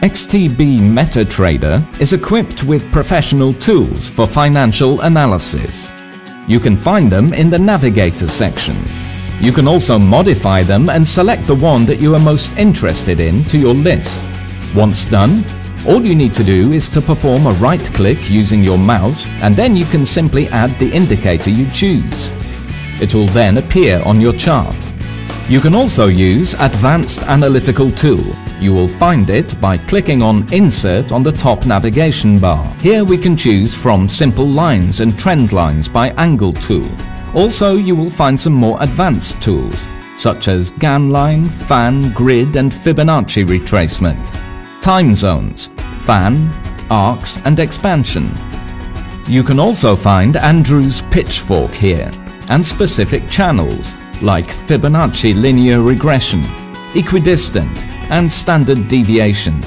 XTB MetaTrader is equipped with professional tools for financial analysis. You can find them in the Navigator section. You can also modify them and select the one that you are most interested in to your list. Once done, all you need to do is to perform a right-click using your mouse, and then you can simply add the indicator you choose. It will then appear on your chart. You can also use Advanced Analytical Tool. You will find it by clicking on Insert on the top navigation bar. Here we can choose from Simple Lines and Trend Lines by Angle Tool. Also, you will find some more advanced tools, such as Gann Line, Fan, Grid and Fibonacci Retracement, Time Zones, Fan, Arcs and Expansion. You can also find Andrews Pitchfork here, and specific channels like Fibonacci Linear Regression, Equidistant and Standard Deviation.